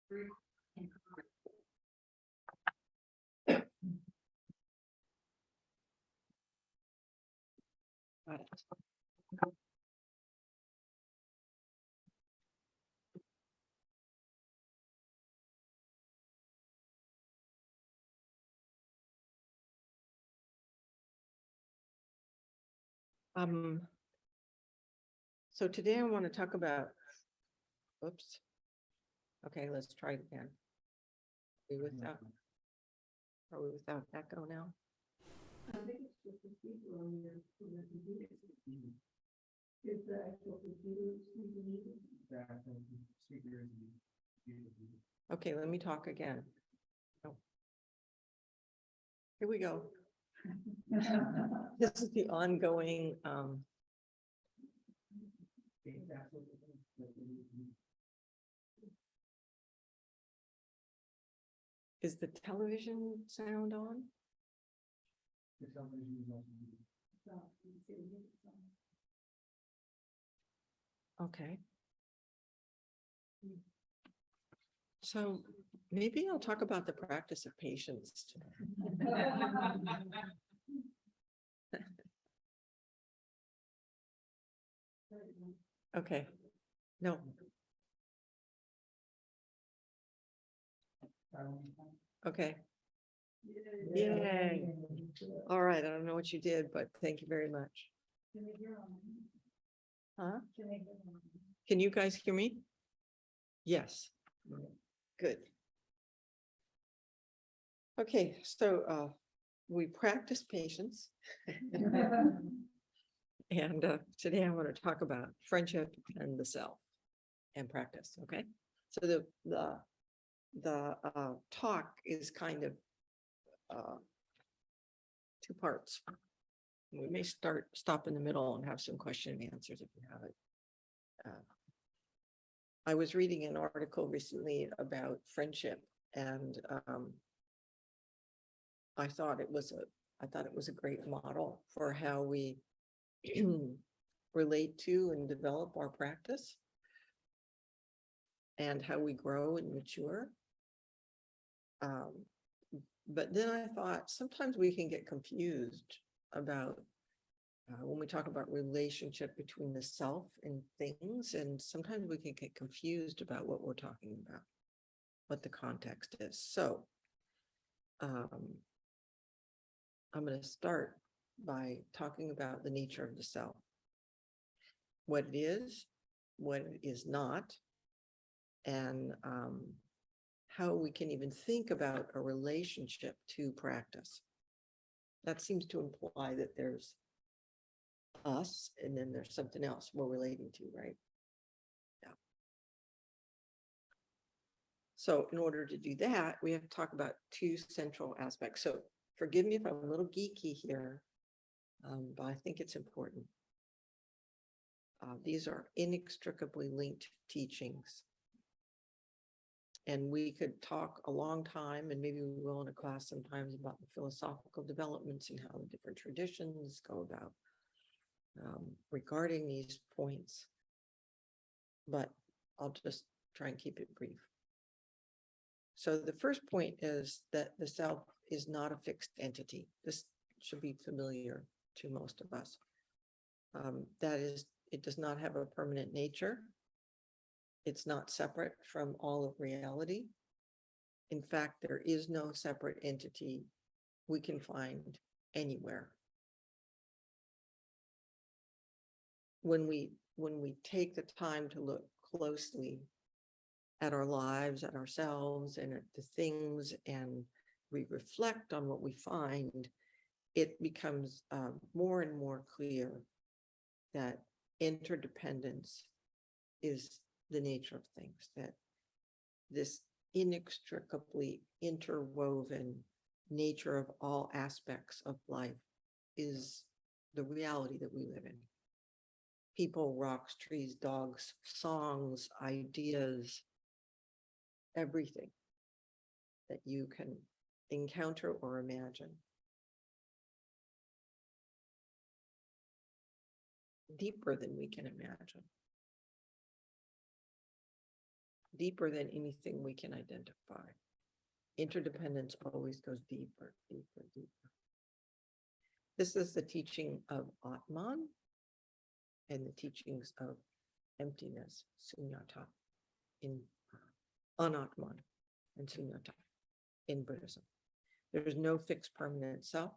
Got it. So today I want to talk about, oops. Okay, let's try it again. Are we without echo now? I think it's just the speaker on your computer. Is the actual computer speaking? Okay, let me talk again. Oh. Here we go. This is the ongoing, is the television sound on? Okay. So maybe I'll talk about the practice of patience today. Okay, no. Okay. Yay. All right, I don't know what you did, but thank you very much. Huh? Can you guys hear me? Yes. Good. Okay, so we practice patience. And today I want to talk about friendship and the self and practice, okay? So the talk is kind of two parts. We may stop in the middle and have some question and answers if you have it. I was reading an article recently about friendship, and I thought it was a great model for how we relate to and develop our practice and how we grow and mature. But then I thought sometimes we can get confused about when we talk about relationship between the self and things, and sometimes we can get confused about what we're talking about, what the context is. So I'm going to start by talking about the nature of the self, what it is not, and how we can even think about a relationship to practice. That seems to imply that there's us and then there's something else we're relating to, right? Yeah. So in order to do that, we have to talk about two central aspects. So forgive me if I'm a little geeky here, but I think it's important. These are inextricably linked teachings. And we could talk a long time, and maybe we will in a class sometimes, about the philosophical developments and how the different traditions go about regarding these points. But I'll just try and keep it brief. So the first point is that the self is not a fixed entity. This should be familiar to most of us. That is, it does not have a permanent nature. It's not separate from all of reality. In fact, there is no separate entity we can find anywhere. When we take the time to look closely at our lives, at ourselves, and at the things, and we reflect on what we find, it becomes more and more clear that interdependence is the nature of things, that this inextricably interwoven nature of all aspects of life is the reality that we live in. People, rocks, trees, dogs, songs, ideas, everything that you can encounter or imagine. Deeper than we can imagine. deeper than anything we can identify. Interdependence always goes deeper, deeper, deeper. This is the teaching of Atman and the teachings of emptiness, sunyata, in anatman and sunyata in Buddhism. There's no fixed permanent self.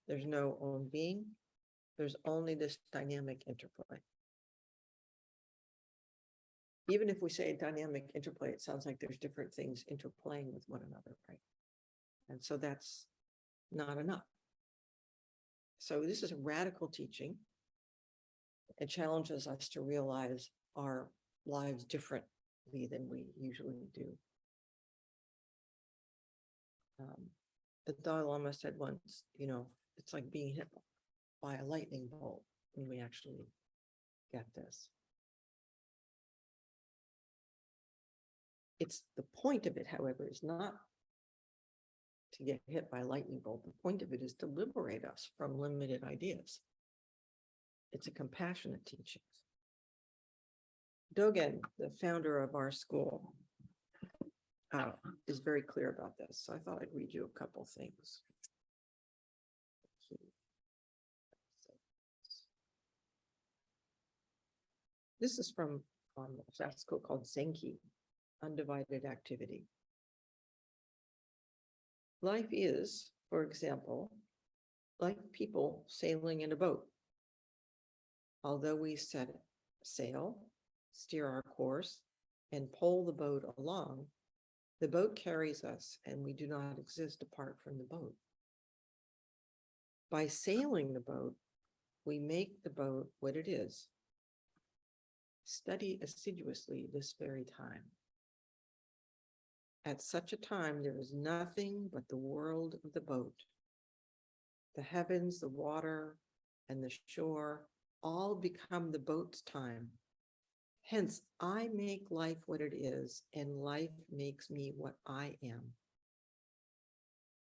There's no own being. There's only this dynamic interplay. Even if we say dynamic interplay, it sounds like there's different things interplaying with one another, right? And so that's not enough. So this is a radical teaching. It challenges us to realize our lives differently than we usually do. The Dalai Lama said once, it's like being hit by a lightning bolt when we actually get this. It's the point of it, however, is not to get hit by a lightning bolt. The point of it is to liberate us from limited ideas. It's a compassionate teaching. Dogen, the founder of our school, is very clear about this. So I thought I'd read you a couple things. This is from a class school called Zenki, Undivided Activity. Life is, for example, like people sailing in a boat. Although we set sail, steer our course, and pole the boat along, the boat carries us, and we do not exist apart from the boat. By sailing the boat, we make the boat what it is. Study assiduously this very time. At such a time, there is nothing but the world of the boat. The heavens, the water, and the shore all become the boat's time. Hence, I make life what it is, and life makes me what I am.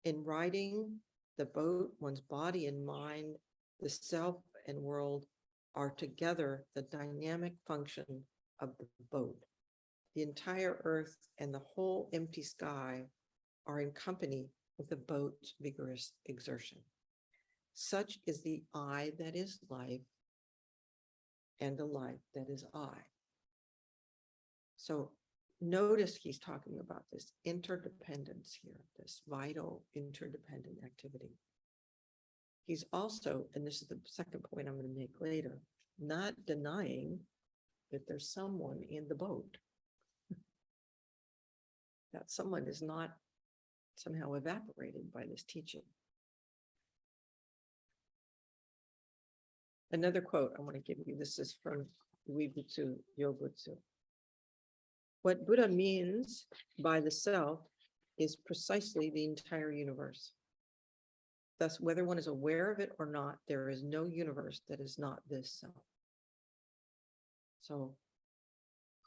In riding the boat, one's body and mind, the self and world are together the dynamic function of the boat. The entire earth and the whole empty sky are in company with the boat's vigorous exertion. Such is the I that is life, and the life that is I. So notice he's talking about this interdependence here, this vital interdependent activity. He's also, and this is the second point I'm going to make later, not denying that there's someone in the boat. That someone is not somehow evaporated by this teaching. Another quote I want to give you, this is from Uebutsu Yobutsu. What Buddha means by the self is precisely the entire universe. Thus, whether one is aware of it or not, there is no universe that is not this self. So,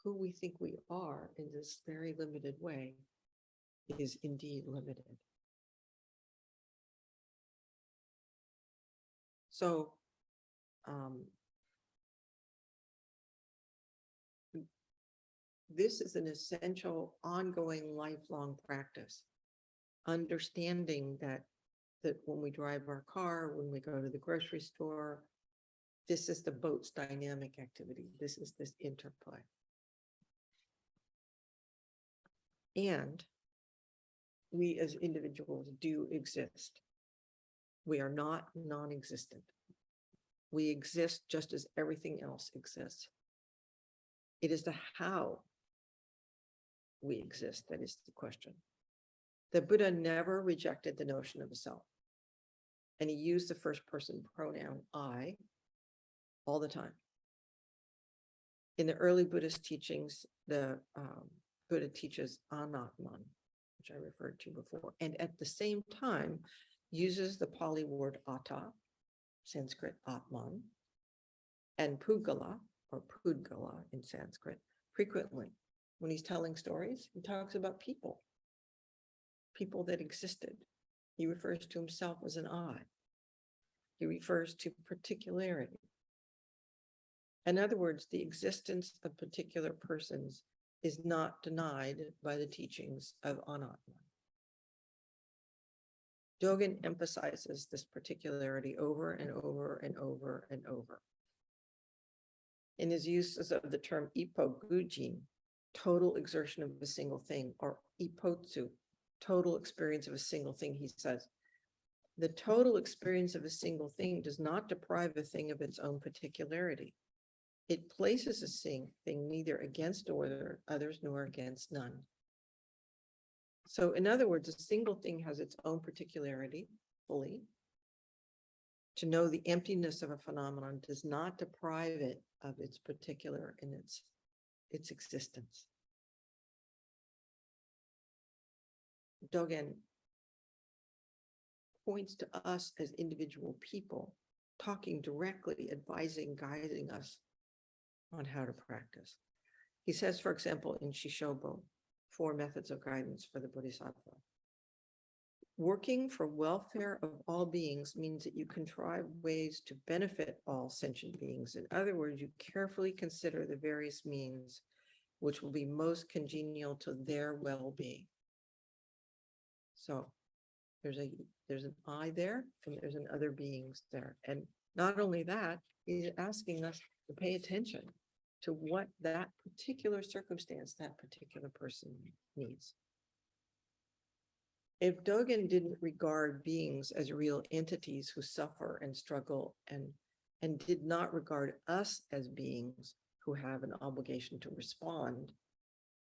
who we think we are in this very limited way is indeed limited. So, this is an essential, ongoing, lifelong practice. Understanding that when we drive our car, when we go to the grocery store, this is the boat's dynamic activity. This is this interplay. And we as individuals do exist. We are not non-existent. We exist just as everything else exists. It is the how we exist that is the question. The Buddha never rejected the notion of a self. And he used the first person pronoun I all the time. In the early Buddhist teachings, the Buddha teaches anatman, which I referred to before, and at the same time uses the Pali word atta, Sanskrit atman, and pudgala, or pudgala in Sanskrit, frequently. When he's telling stories, he talks about people that existed. He refers to himself as an I. He refers to particularity. In other words, the existence of particular persons is not denied by the teachings of Anatman. Dogen emphasizes this particularity over and over and over and over. In his uses of the term ipogujin, total exertion of a single thing, or ipotsu, total experience of a single thing, he says, the total experience of a single thing does not deprive a thing of its own particularity. It places a thing neither against others nor against none. So in other words, a single thing has its own particularity fully. To know the emptiness of a phenomenon does not deprive it of its particular in its existence. Dogen points to us as individual people, talking directly, advising, guiding us on how to practice. He says, for example, in Shishobo, 4 methods of guidance for the Bodhisattva. Working for welfare of all beings means that you contrive ways to benefit all sentient beings. In other words, you carefully consider the various means which will be most congenial to their well-being. So there's an I there, and there's an other beings there. And not only that, he's asking us to pay attention to what that particular circumstance, that particular person needs. If Dogen didn't regard beings as real entities who suffer and struggle and did not regard us as beings who have an obligation to respond,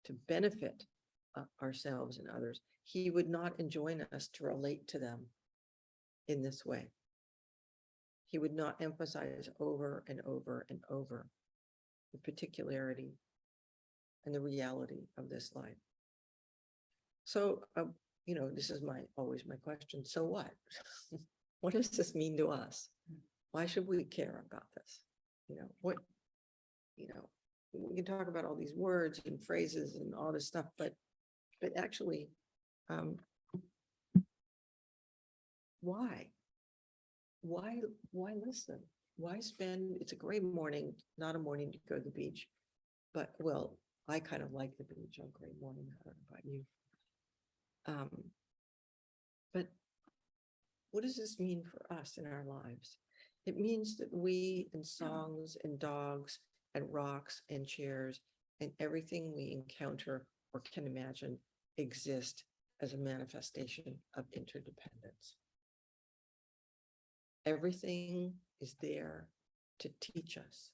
to benefit ourselves and others, he would not enjoin us to relate to them in this way. He would not emphasize over and over and over the particularity and the reality of this life. So, this is always my question. So what? What does this mean to us? Why should we care about this? We can talk about all these words and phrases and all this stuff, but actually, why? Why listen? Why spend, it's a great morning, not a morning to go to the beach, but well, I kind of like the beach on great morning. I don't know about you. But what does this mean for us in our lives? It means that we and songs and dogs and rocks and chairs and everything we encounter or can imagine exist as a manifestation of interdependence. Everything is there to teach us.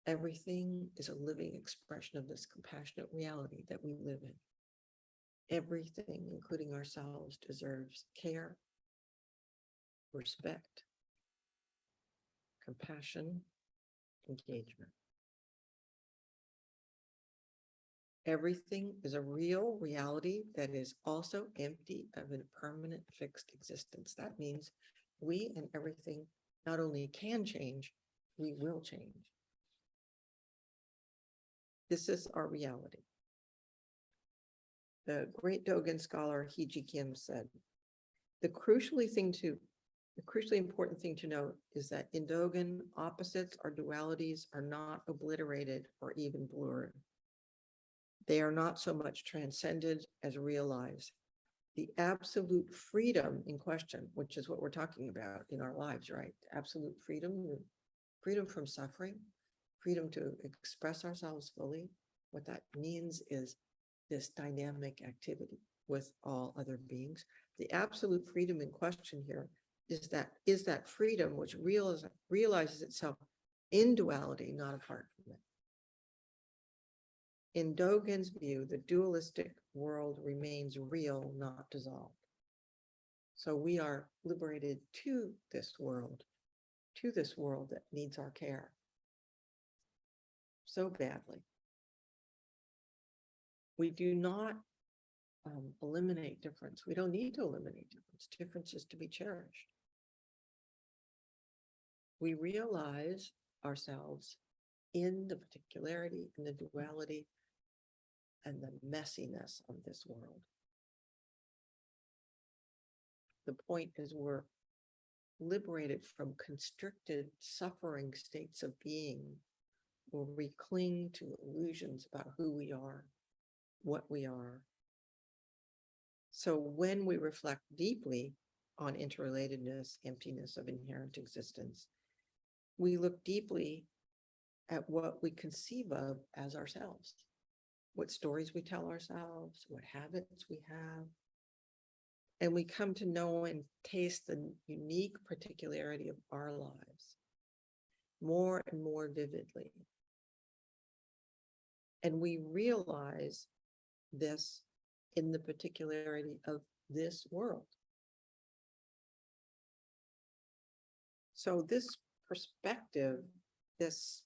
Everything is a living expression of this compassionate reality that we live in. Everything, including ourselves, deserves care, respect, compassion, engagement. Everything is a real reality that is also empty of a permanent fixed existence. That means we and everything not only can change, we will change. This is our reality. The great Dogen scholar Daijaku Kinst said, the crucially important thing to note is that in Dogen, opposites or dualities are not obliterated or even blurred. They are not so much transcended as realized. The absolute freedom in question, which is what we're talking about in our lives, right? Absolute freedom, freedom from suffering, freedom to express ourselves fully. What that means is this dynamic activity with all other beings. The absolute freedom in question here is that freedom which realizes itself in duality, not apart from it. In Dogen's view, the dualistic world remains real, not dissolved. So we are liberated to this world that needs our care so badly. We do not eliminate difference. We don't need to eliminate difference. Difference is to be cherished. We realize ourselves in the particularity and the duality and the messiness of this world. The point is we're liberated from constricted, suffering states of being where we cling to illusions about who we are what we are. So when we reflect deeply on interrelatedness, emptiness of inherent existence, we look deeply at what we conceive of as ourselves, what stories we tell ourselves, what habits we have. And we come to know and taste the unique particularity of our lives more and more vividly. And we realize this in the particularity of this world. So this perspective, this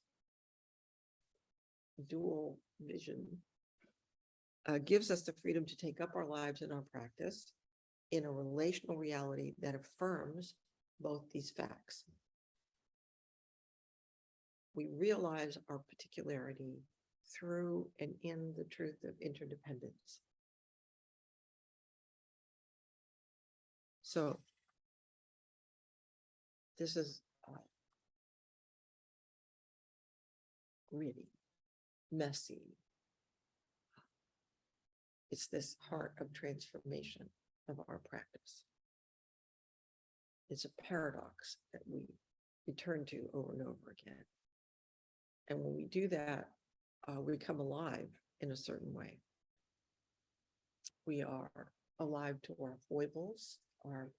dual vision, gives us the freedom to take up our lives and our practice in a relational reality that affirms both these facts. We realize our particularity through and in the truth of interdependence. So this is gritty, messy. It's this heart of transformation of our practice. It's a paradox that we return to over and over again. And when we do that, we come alive in a certain way. We are alive to our foibles, our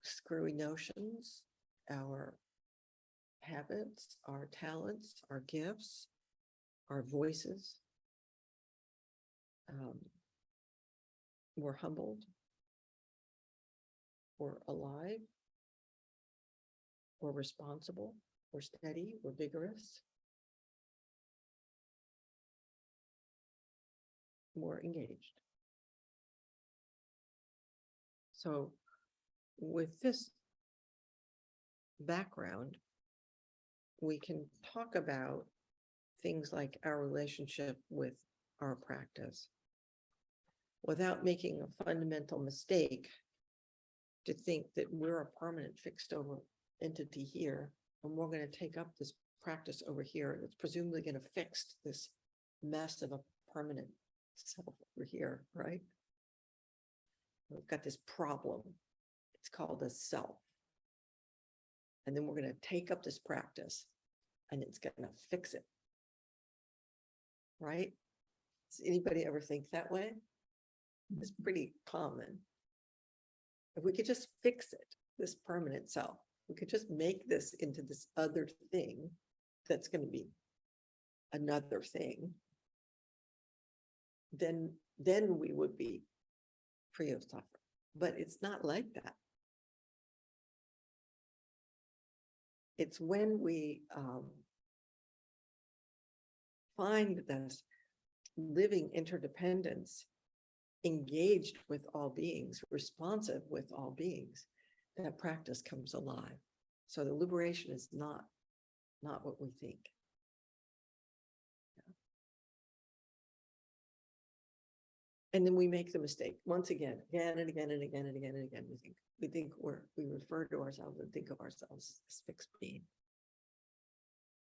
screwy notions, our habits, our talents, our gifts, our voices. We're humbled. We're alive. We're responsible. We're steady. We're vigorous. We're engaged. So with this background, we can talk about things like our relationship with our practice without making a fundamental mistake to think that we're a permanent fixed over entity here, and we're going to take up this practice over here that's presumably going to fix this mess of a permanent self over here, right? We've got this problem. It's called a self. And then we're going to take up this practice and it's going to fix it. Right? Does anybody ever think that way? It's pretty common. If we could just fix it, this permanent self, we could just make this into this other thing that's going to be another thing, then we would be free of suffering. But it's not like that. It's when we find this living interdependence, engaged with all beings, responsive with all beings, that practice comes alive. So the liberation is not what we think. Yeah. And then we make the mistake once again and again and again and again and again. We refer to ourselves and think of ourselves as fixed being.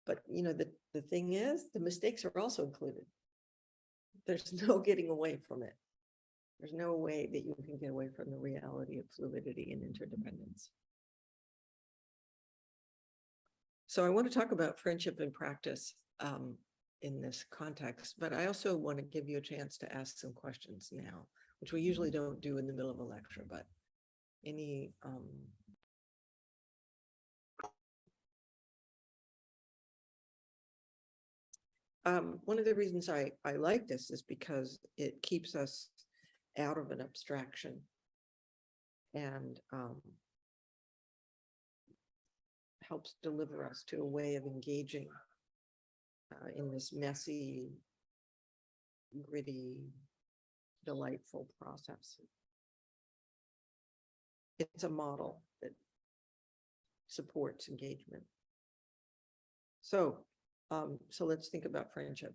But you know, the thing is, the mistakes are also included. There's no getting away from it. There's no way that you can get away from the reality of fluidity and interdependence. So I want to talk about friendship and practice in this context, but I also want to give you a chance to ask some questions now, which we usually don't do in the middle of a lecture, but any one of the reasons I like this is because it keeps us out of an abstraction and helps deliver us to a way of engaging in this messy, gritty, delightful process. It's a model that supports engagement. So let's think about friendship.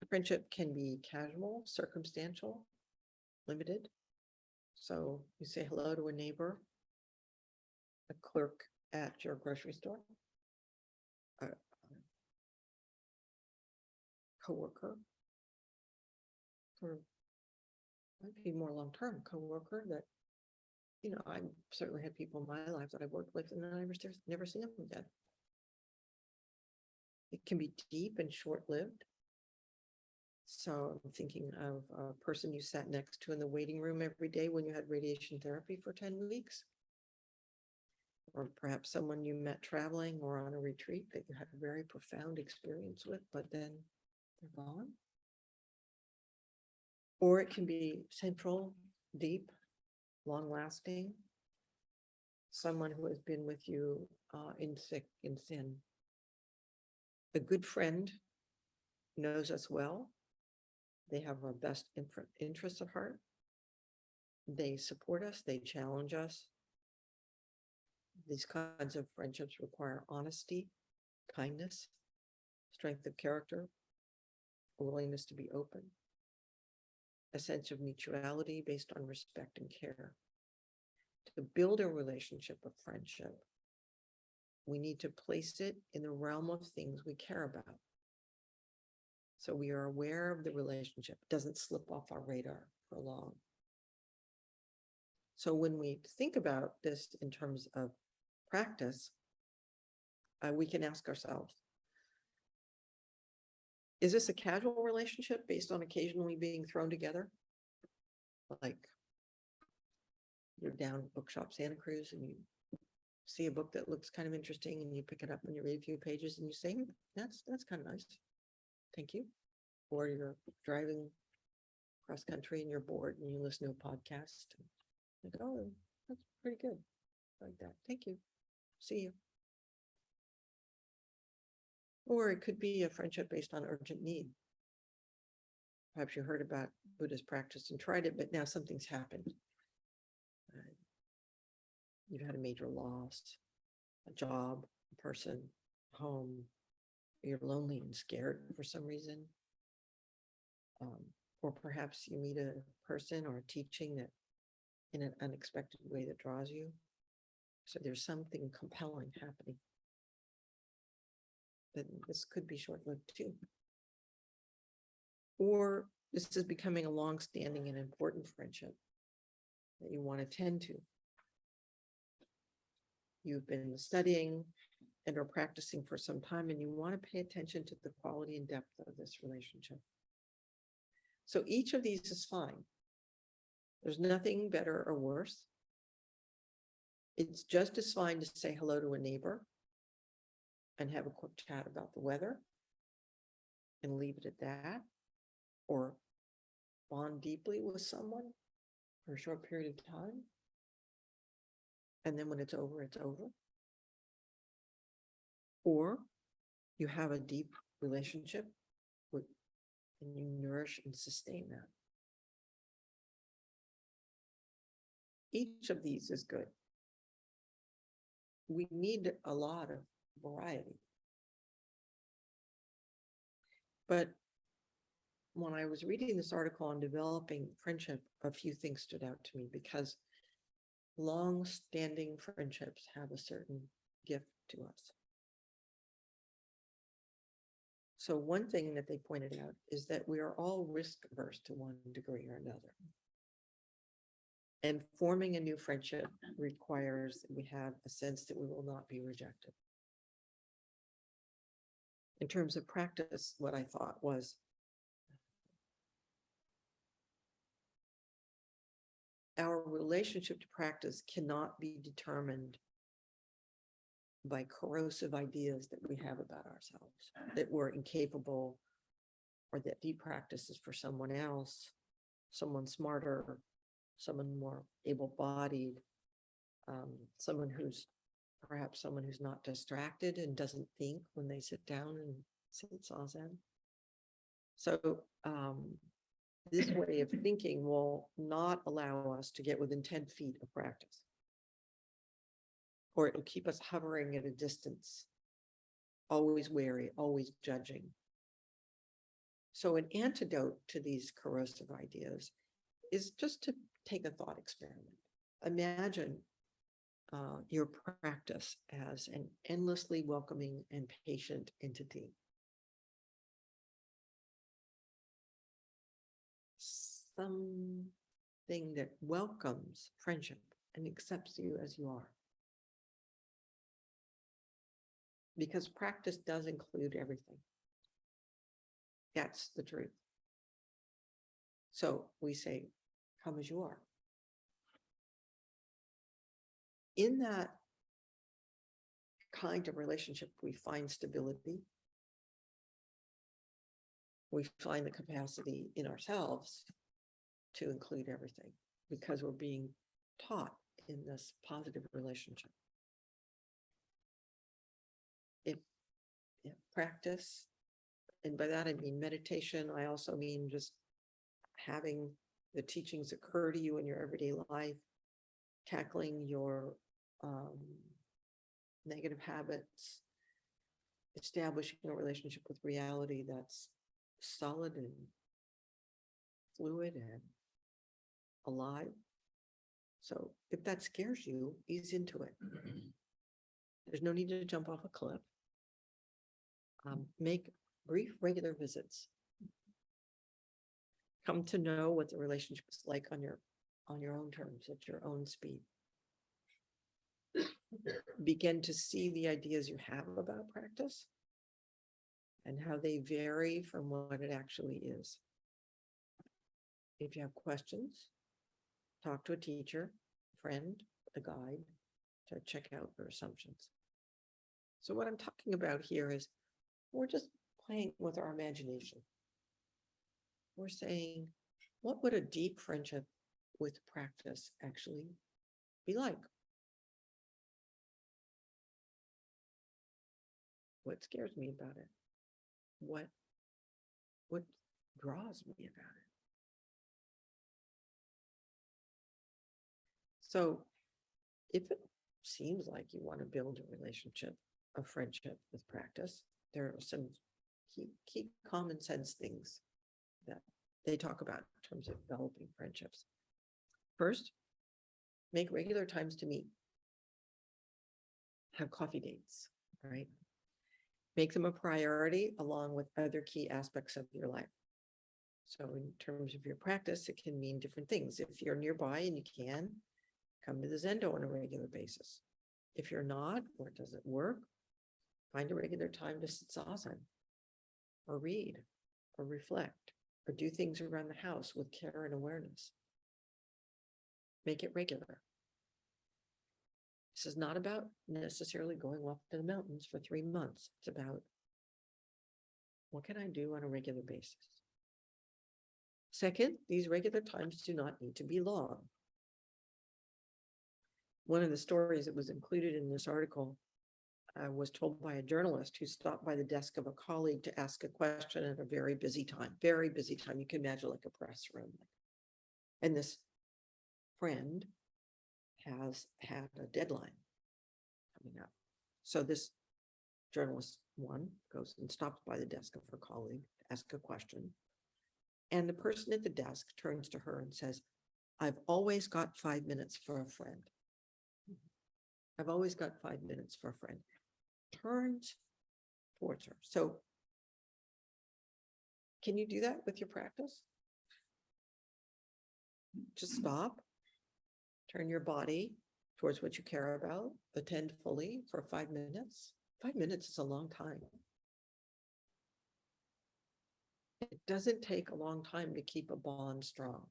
Friendship can be casual, circumstantial, limited. So you say hello to a neighbor, a clerk at your grocery store, coworker, or might be more long-term coworker that, I certainly had people in my life that I've worked with and I never seen them again. It can be deep and short-lived. So I'm thinking of a person you sat next to in the waiting room every day when you had radiation therapy for 10 weeks. Or perhaps someone you met traveling or on a retreat that you had a very profound experience with, but then they're gone. Or it can be central, deep, long-lasting. Someone who has been with you in thick and thin. A good friend knows us well. They have our best interests at heart. They support us, they challenge us. These kinds of friendships require honesty, kindness, strength of character, a willingness to be open, a sense of mutuality based on respect and care. To build a relationship of friendship, we need to place it in the realm of things we care about. So we are aware of the relationship, it doesn't slip off our radar for long. So when we think about this in terms of practice, we can ask ourselves, is this a casual relationship based on occasionally being thrown together? Like you're down at Bookshop Santa Cruz and you see a book that looks kind of interesting and you pick it up and you read a few pages and you say, that's kind of nice. Thank you. Or you're driving cross country and you're bored and you listen to a podcast. Like, oh, that's pretty good. Like that. Thank you. See you. Or it could be a friendship based on urgent need. Perhaps you heard about Buddha's practice and tried it, but now something's happened. You've had a major loss, a job, a person, home. You're lonely and scared for some reason. Or perhaps you meet a person or a teaching that in an unexpected way that draws you. So there's something compelling happening. But this could be short-lived too. Or this is becoming a long-standing and important friendship that you want to tend to. You've been studying and are practicing for some time, and you want to pay attention to the quality and depth of this relationship. So each of these is fine. There's nothing better or worse. It's just as fine to say hello to a neighbor and have a quick chat about the weather and leave it at that, or bond deeply with someone for a short period of time. And then when it's over, it's over. Or you have a deep relationship with, and you nourish and sustain that. Each of these is good. We need a lot of variety. But when I was reading this article on developing friendship, a few things stood out to me because long-standing friendships have a certain gift to us. So one thing that they pointed out is that we are all risk-averse to one degree or another. And forming a new friendship requires that we have a sense that we will not be rejected. In terms of practice, what I thought was, our relationship to practice cannot be determined by corrosive ideas that we have about ourselves, that we're incapable, or that deep practice is for someone else, someone smarter, someone more able-bodied, perhaps someone who's not distracted and doesn't think when they sit down and sit zazen. So this way of thinking will not allow us to get within 10 feet of practice, or it'll keep us hovering at a distance, always wary, always judging. So an antidote to these corrosive ideas is just to take a thought experiment. Imagine your practice as an endlessly welcoming and patient entity. something that welcomes friendship and accepts you as you are. Because practice does include everything. That's the truth. So we say, come as you are. In that kind of relationship, we find stability. We find the capacity in ourselves to include everything because we're being taught in this positive relationship. If practice, and by that I mean meditation, I also mean just having the teachings occur to you in your everyday life, tackling your negative habits, establishing a relationship with reality that's solid and fluid and alive. So if that scares you, ease into it. There's no need to jump off a cliff. Make brief, regular visits. Come to know what the relationship is like on your own terms, at your own speed. Begin to see the ideas you have about practice and how they vary from what it actually is. If you have questions, talk to a teacher, a friend, a guide to check out your assumptions. So what I'm talking about here is we're just playing with our imagination. We're saying, what would a deep friendship with practice actually be like? What scares me about it? What draws me about it? So if it seems like you want to build a relationship, a friendship with practice, there are some key common sense things that they talk about in terms of developing friendships. First, make regular times to meet. Have coffee dates, right? Make them a priority along with other key aspects of your life. So in terms of your practice, it can mean different things. If you're nearby and you can, come to the Zendo on a regular basis. If you're not, or it doesn't work, find a regular time to sit zazen, or read, or reflect, or do things around the house with care and awareness. Make it regular. This is not about necessarily going off to the mountains for 3 months. It's about what can I do on a regular basis? Second, these regular times do not need to be long. One of the stories that was included in this article was told by a journalist who stopped by the desk of a colleague to ask a question at a very busy time. You can imagine like a press room. And this friend has had a deadline coming up. So this journalist, one, goes and stops by the desk of her colleague to ask a question. And the person at the desk turns to her and says, "I've always got 5 minutes for a friend. I've always got 5 minutes for a friend." Turns towards her. So can you do that with your practice? Just stop, turn your body towards what you care about, attend fully for 5 minutes. 5 minutes is a long time. It doesn't take a long time to keep a bond strong.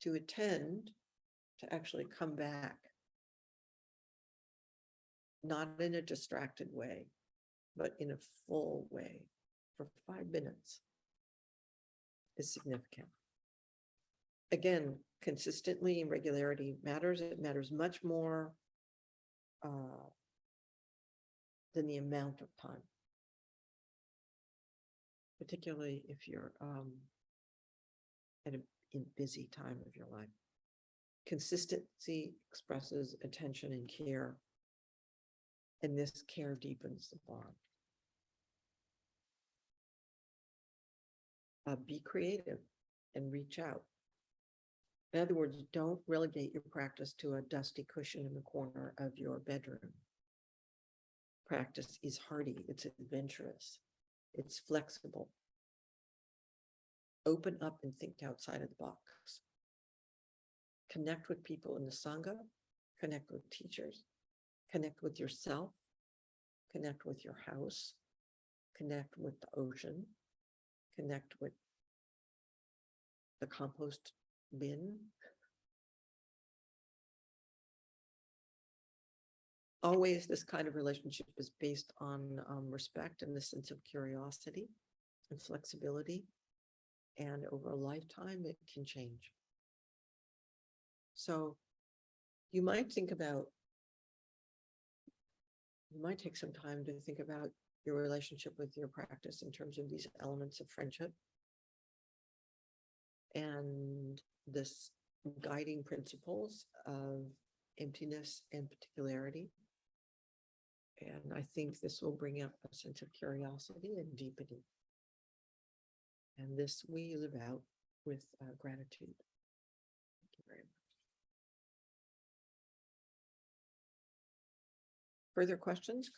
To attend, to actually come back, not in a distracted way, but in a full way for 5 minutes is significant. Again, consistently and regularity matters. It matters much more than the amount of time, particularly if you're at a busy time of your life. Consistency expresses attention and care, and this care deepens the bond. Be creative and reach out. In other words, don't relegate your practice to a dusty cushion in the corner of your bedroom. practice is hardy, it's adventurous, it's flexible. Open up and think outside of the box. Connect with people in the Sangha, connect with teachers, connect with yourself, connect with your house, connect with the ocean, connect with the compost bin. Always this kind of relationship is based on respect and the sense of curiosity and flexibility. And over a lifetime, it can change. So you might take some time to think about your relationship with your practice in terms of these elements of friendship and this guiding principles of emptiness and particularity. And I think this will bring up a sense of curiosity and deepening. And this we live out with gratitude. Thank you very much. Further questions,